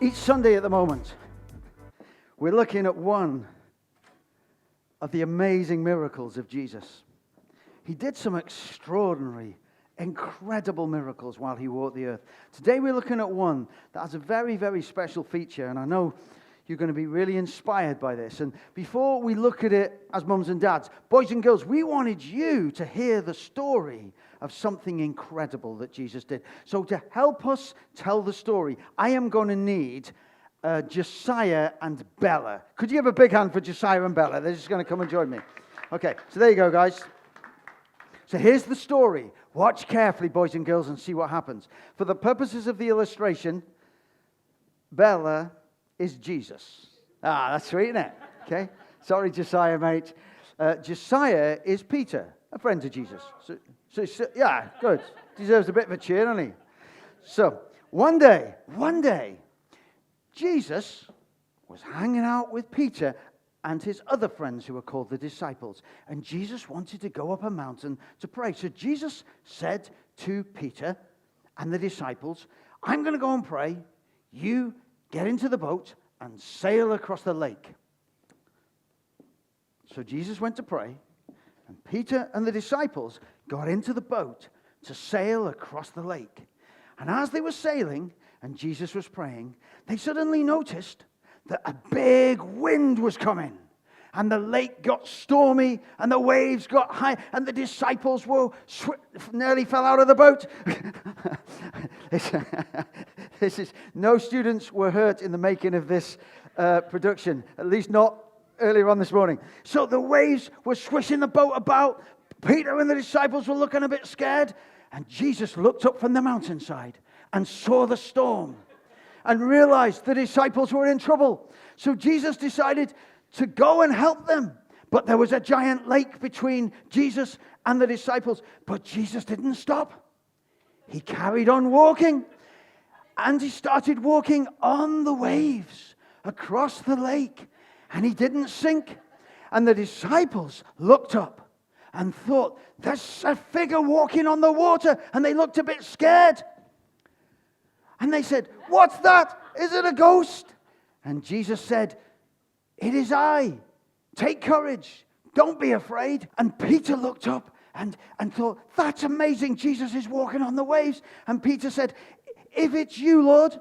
Each Sunday at the moment, we're looking at one of the amazing miracles of Jesus. He did some extraordinary, incredible miracles while he walked the earth. Today we're looking at one that has a very, very special feature, and I know you're going to be really inspired by this. And before we look at it as mums and dads, boys and girls, we wanted you to hear the story of something incredible that Jesus did. So to help us tell the story, I am going to need Josiah and Bella. Could you have a big hand for Josiah and Bella? They're just going to come and join me. Okay, so there you go, guys. So here's the story. Watch carefully, boys and girls, and see what happens. For the purposes of the illustration, Bella is Jesus. That's sweet, isn't it? Okay. Sorry, Josiah, mate. Josiah is Peter, a friend to Jesus. So, yeah, good. Deserves a bit of a cheer, doesn't he? So, one day, Jesus was hanging out with Peter and his other friends who were called the disciples. And Jesus wanted to go up a mountain to pray. So Jesus said to Peter and the disciples, I'm going to go and pray. You get into the boat and sail across the lake. So Jesus went to pray, and Peter and the disciples got into the boat to sail across the lake. And as they were sailing, and Jesus was praying, they suddenly noticed that a big wind was coming. And the lake got stormy, and the waves got high, and the disciples nearly fell out of the boat. No students were hurt in the making of this production, at least not earlier on this morning. So the waves were swishing the boat about. Peter and the disciples were looking a bit scared, and Jesus looked up from the mountainside and saw the storm and realized the disciples were in trouble. So Jesus decided to go and help them. But there was a giant lake between Jesus and the disciples. But Jesus didn't stop. He carried on walking. And he started walking on the waves across the lake. And he didn't sink. And the disciples looked up and thought, there's a figure walking on the water. And they looked a bit scared. And they said, what's that? Is it a ghost? And Jesus said, it is I. Take courage. Don't be afraid. And Peter looked up and thought, that's amazing. Jesus is walking on the waves. And Peter said, if it's you, Lord,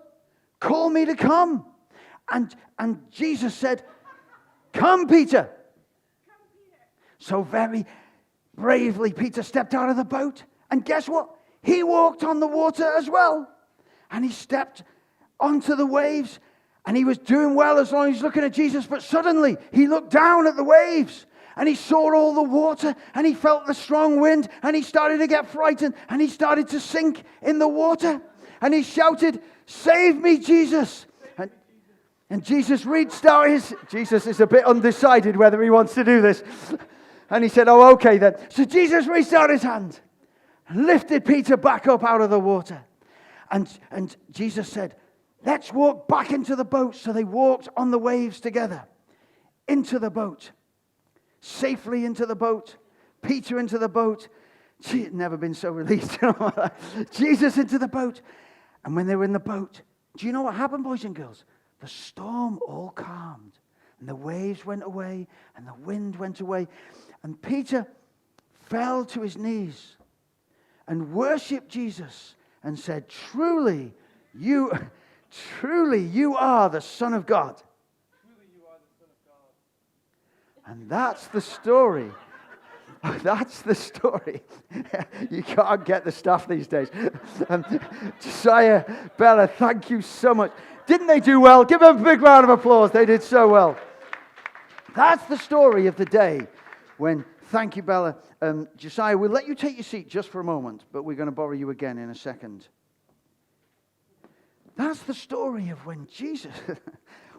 call me to come. And Jesus said, come, Peter. So very bravely, Peter stepped out of the boat. And guess what? He walked on the water as well. And he stepped onto the waves. And he was doing well as long as he's looking at Jesus. But suddenly, he looked down at the waves. And he saw all the water. And he felt the strong wind. And he started to get frightened. And he started to sink in the water. And he shouted, save me, Jesus. And Jesus reached out his... Jesus is a bit undecided whether he wants to do this. And he said, oh, okay then. So Jesus reached out his hand. And lifted Peter back up out of the water. And Jesus said, let's walk back into the boat. So they walked on the waves together. Into the boat. Safely into the boat. Peter into the boat. Gee, never been so relieved. Jesus into the boat. And when they were in the boat, do you know what happened, boys and girls? The storm all calmed. And the waves went away. And the wind went away. And Peter fell to his knees. And worshipped Jesus. And said, truly you are the Son of God. Truly you are the Son of God. And that's the story. That's the story. You can't get the stuff these days. Josiah, Bella, thank you so much. Didn't they do well? Give them a big round of applause. They did so well. That's the story of the day when, thank you, Bella. Josiah, we'll let you take your seat just for a moment, but we're going to borrow you again in a second. That's the story of when Jesus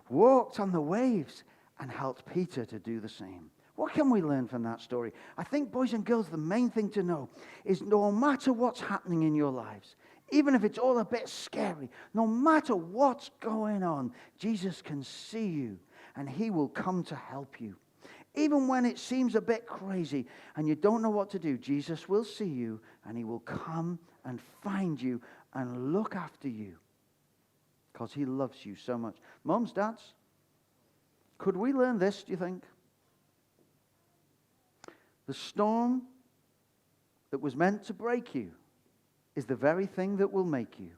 walked on the waves and helped Peter to do the same. What can we learn from that story? I think, boys and girls, the main thing to know is no matter what's happening in your lives, even if it's all a bit scary, no matter what's going on, Jesus can see you and he will come to help you. Even when it seems a bit crazy and you don't know what to do, Jesus will see you and he will come and find you and look after you. because he loves you so much. Mums, dads, could we learn this, do you think? The storm that was meant to break you is the very thing that will make you.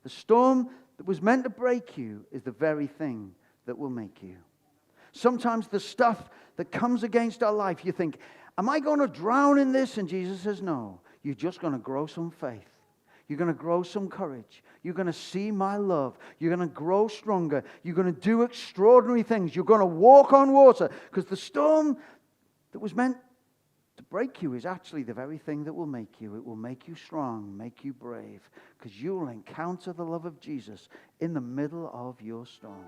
The storm that was meant to break you is the very thing that will make you. Sometimes the stuff that comes against our life, you think, am I going to drown in this? And Jesus says, no, you're just going to grow some faith. You're going to grow some courage. You're going to see my love. You're going to grow stronger. You're going to do extraordinary things. You're going to walk on water. Because the storm that was meant to break you is actually the very thing that will make you. It will make you strong, make you brave. Because you will encounter the love of Jesus in the middle of your storm.